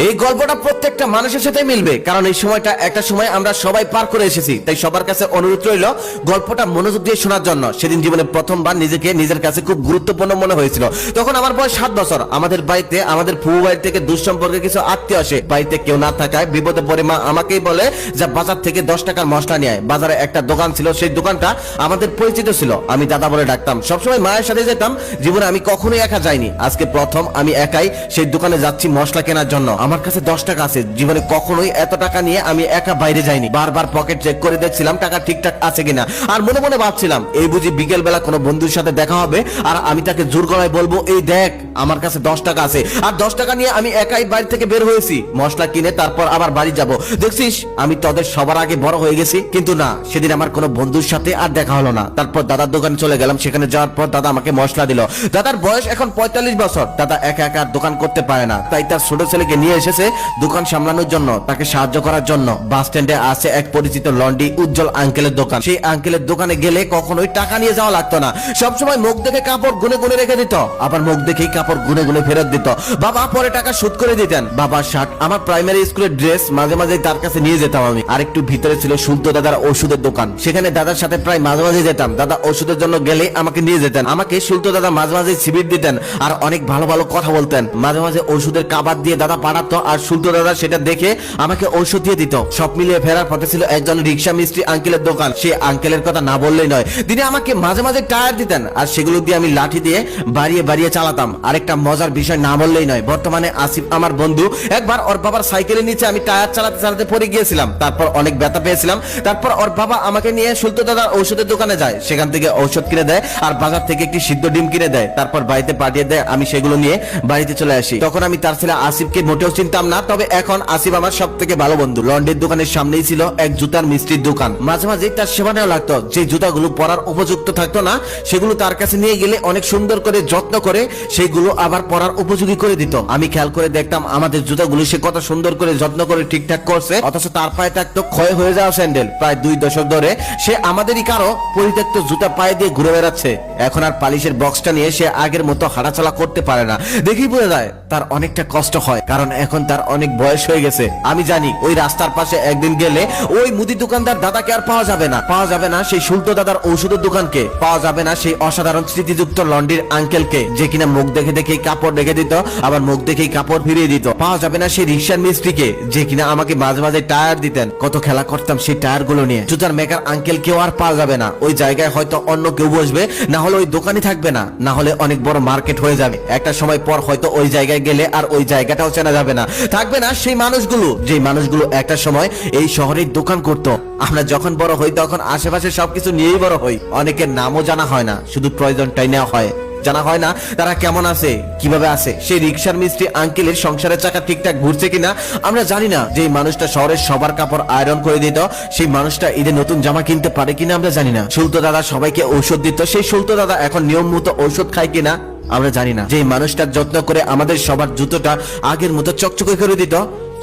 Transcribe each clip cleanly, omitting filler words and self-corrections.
এই গল্পটা প্রত্যেকটা মানুষের সাথে মিলবে, কারণ এই সময়টা একটা সময় আমরা সবাই পার করে এসেছি। তাই সবার কাছে অনুরোধ রইল গল্পটা মনোযোগ দিয়ে শোনার জন্য। সেদিন জীবনে প্রথমবার নিজেকে নিজের কাছে খুব গুরুত্বপূর্ণ মনে হয়েছিল। তখন আমার বয়স 7 বছর। আমাদের বাড়িতে, আমাদের ফুফু বাড়ি থেকে দুঃসম্পর্কে কিছু আত্মীয় আসে। বাড়িতে কেউ না থাকায় বিপদে পড়ে মা আমাকেই বলে যে বাজার থেকে 10 টাকার মশলা নিয়ে আয়। বাজারে একটা দোকান ছিল, সেই দোকানটা আমাদের পরিচিত ছিল। আমি দাদা বলে ডাকতাম, সবসময় মায়ের সাথে যেতাম। জীবনে আমি কখনোই একা যাইনি, আজকে প্রথম আমি একাই সেই দোকানে যাচ্ছি মশলা কেনার জন্য। আমার কাছে 10 টাকা আছে। জীবনে কখনোই এত টাকা নিয়ে আমি একা বাইরে যাইনি। বারবার পকেট চেক করে দেখছিলাম টাকা ঠিকঠাক আছে কিনা। আর মনে মনে ভাবছিলাম এই বুঝি বিকেল বেলা কোনো বন্ধুর সাথে দেখা হবে আর আমি তাকে জোর গলায় বলবো এই দেখ আমার কাছে 10 টাকা আছে। আর 10 টাকা নিয়ে আমি একাই বাড়ি থেকে বের হয়েছি মশলা কিনে, তারপর আবার বাড়ি যাব। দেখছিস আমি তোদের সবার আগে বড় হয়ে গেছি। কিন্তু না, সেদিন আমার কোনো বন্ধুর সাথে আর দেখা হলো না। তারপর দাদার দোকানে চলে গেলাম। সেখানে যাওয়ার পর দাদা আমাকে মশলা দিল। দাদার বয়স এখন 45 বছর। দাদা একা একা দোকান করতে পারে না, তাই তার ছোট ছেলেকে নিয়ে এসেছে দোকান সামলানোর জন্য, তাকে সাহায্য করার জন্য। বাস স্ট্যান্ডে আছে এক পরিচিত লন্ডি উজ্জ্বল আঙ্কেলের দোকান। সেই আঙ্কেলের দোকানে গেলে কখনোই টাকা নিয়ে যাওয়া লাগতো না। সবসময় মুখ দেখে কাপড় গুনে গুনে রেখে দিত, আবার মুখ দেখেই কাপড় গুনে গুনে ফেরত দিত। বাবা পরে টাকা শোধ করে দিতেন। বাবার শার্ট, আমার প্রাইমারি স্কুলের ড্রেস মাঝে মাঝে তার কাছে নিয়ে যেতাম আমি। আরেকটু ভিতরে ছিল সুলতো দাদার ওষুধের দোকান। সেখানে দাদার সাথে প্রায় মাঝে মাঝে যেতাম। দাদা ওষুধের জন্য গেলে আমাকে নিয়ে যেতেন। আমাকে সুলতো দাদা মাঝে মাঝে শিবির দিতেন আর অনেক ভালো ভালো কথা বলতেন। মাঝে মাঝে ওষুধের কাবার দিয়ে দাদা পাঠাতো আর সুলতো দাদা সেটা দেখে আমাকে ঔষধ দিয়ে দিত। সব মিলিয়ে ফেরার পথে ছিল একজন রিক্সা মিস্ত্রি আঙ্কেলের দোকান। সে আঙ্কেলের কথা না বললেই নয়, তিনি আমাকে মাঝে মাঝে টায়ার দিতেন আর সেগুলো দিয়ে আমি লাঠি দিয়ে বাড়িয়ে বাড়িয়ে চালাতাম। আরেকটা মজার বিষয় না বললেই নয়, বর্তমানে আসিফ আমার বন্ধু, একবার ওর বাবার সাইকেলের নিচে আমি টায়ার চালাতে চালাতে পড়ে গিয়েছিলাম। তারপর অনেক ব্যথা পেয়েছিলাম। তারপর ওর বাবা আমাকে নিয়ে সুলতো দাদার ঔষধের দোকানে যায়, সেখান থেকে ঔষধ কিনে দেয় আর বাজার থেকে একটি সিদ্ধ ডিম কিনে দেয়। তারপর বাড়িতে পাঠিয়ে দেয়, আমি সেগুলো নিয়ে বাড়িতে চলে আসি। তখন আমি তার ছেলে আসিফকে মোটেও চিনতাম না, তবে এখন আসিফ আমার সব থেকে ভালো বন্ধু। লন্ড্রির দোকানের সামনেই ছিল এক জুতার মিস্ত্রির দোকান। মাঝে মাঝে তার সেবা নেওয়া লাগতো। যে জুতাগুলো পরার উপযুক্ত থাকতো না সেগুলো তার কাছে নিয়ে গেলে অনেক সুন্দর করে যত্ন করে সেগুলো আবার পরার উপযোগী করে দিত। আমি খেয়াল করে দেখতাম আমাদের জুতাগুলো সে কত সুন্দর করে যত্ন করে ঠিকঠাক করছে, অথচ তার পায়ে থাকতো ক্ষয় হয়ে যাওয়া স্যান্ডেল। প্রায় 2 দশক ধরে সে আমাদেরই কারো পরিত্যক্ত জুতা পায়ে দিয়ে ঘুরে বেড়াচ্ছে। এখন আর পালিশের বক্সটা নিয়ে সে আগের মতো হাঁটাচলা করতে পারে না। দেখি বোঝা যায় তার অনেকটা কষ্ট হয়, কারণ এখন তার অনেক বয়স হয়ে গেছে। আমি জানি ওই রাস্তার পাশে একদিন গেলে ওই মুদি দোকানদার দাদাকে আর পাওয়া যাবে না। পাওয়া যাবে না সেই সুলতো দাদার ঔষধের দোকানকে, পাওয়া যাবে না সেই অসাধারণ স্মৃতিযুক্ত লন্ড্রির আঙ্কেলকে যে কিনা মুখ দেখে দেখেই কাপড় রেখে দিত আবার মুখ দেখেই কাপড় ফিরিয়ে দিত। পাওয়া যাবে না সেই রিক্সার মিস্ত্রিকে যে কিনা আমাকে মাঝে মাঝে টায়ার দিতেন। কত খেলা করতাম সেই টায়ার গুলো নিয়ে। জুতার মেকার আঙ্কেল কেউ আর পাওয়া যাবে না। ওই জায়গায় হয়তো অন্য কেউ বসবে, না হলে ওই দোকানই থাকবে না, না হলে অনেক বড় মার্কেট হয়ে যাবে। একটা সময় পর হয়তো ওই জায়গায় গেলে আর ওই জায়গাটাও চেনা যাবে না। থাকবে না সেই মানুষগুলো, যে মানুষগুলো একটা সময় এই শহরের দোকান করতো। আমরা যখন বড় হই তখন আশেপাশে সবকিছু নিয়েই বড় হই। অনেকের নামও জানা হয় না, শুধু প্রয়োজনটাই নেওয়া হয়। জানা হয় না তারা কেমন আছে, কিভাবে আছে। সেই রিক্সার মিস্ত্রি আঙ্কেলের সংসারের চাকা ঠিকঠাক ঘুরছে কিনা আমরা জানি না। যে মানুষটা শহরের সবার কাপড় আয়রন করে দিত, সেই মানুষটা ঈদে নতুন জামা কিনতে পারে কিনা আমরা জানি না। সুলতো দাদা সবাইকে ঔষধ দিত, সেই সুলতো দাদা এখন নিয়ম মতো ঔষধ খায় কিনা আমরা জানি না। যে মানুষটার যত্ন করে আমাদের সবার জুতোটা আগের মতো চকচকে করে দিত,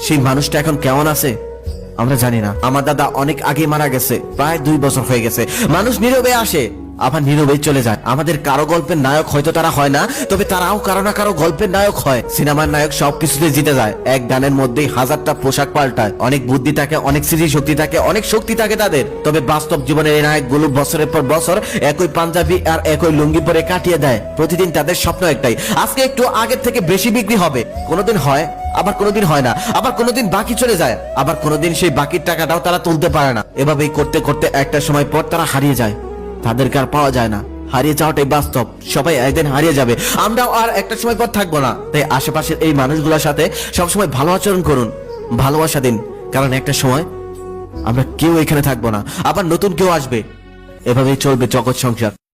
সেই মানুষটা এখন কেমন আছে আমরা জানি না। আমার দাদা অনেক আগে মারা গেছে, প্রায় 2 বছর হয়ে গেছে। মানুষ নীরবে আসে আবার নীরবেই চলে যায়। আমাদের কারো গল্পের নায়ক হয়তো তারা হয় না, তবে তারাও কারো না কারো গল্পের নায়ক হয়। সিনেমার নায়ক সবকিছুতে জিতে যায়, এক গানের মধ্যেই 1000টা পোশাক পাল্টায়। অনেক বুদ্ধি থাকে, অনেক স্মৃতিশক্তি থাকে, অনেক শক্তি থাকে তাদের। তবে বাস্তব জীবনের এই নায়কগুলো বছরের পর বছর একই পাঞ্জাবি আর একই লুঙ্গি পরে কাটিয়ে দেয়। প্রতিদিন তাদের স্বপ্ন একটাই, আজকে একটু আগের থেকে বেশি বিক্রি হবে। কোনোদিন হয়, আবার কোনোদিন হয় না, আবার কোনোদিন বাকি চলে যায়, আবার কোনোদিন সেই বাকির টাকাটাও তারা তুলতে পারে না। এভাবেই করতে করতে একটা সময় পর তারা হারিয়ে যায়, তাদেরকে আর পাওয়া যায় না। হারিয়ে যাওয়াটাই বাস্তব, সবাই একদিন হারিয়ে যাবে, আমরাও আর একটা সময় পর থাকবো না। তাই আশেপাশের এই মানুষগুলোর সাথে সবসময় ভালো আচরণ করুন, ভালোবাসা দিন, কারণ একটা সময় আমরা কেউ এখানে থাকবো না, আবার নতুন কেউ আসবে। এভাবেই চলবে জগৎ সংসার।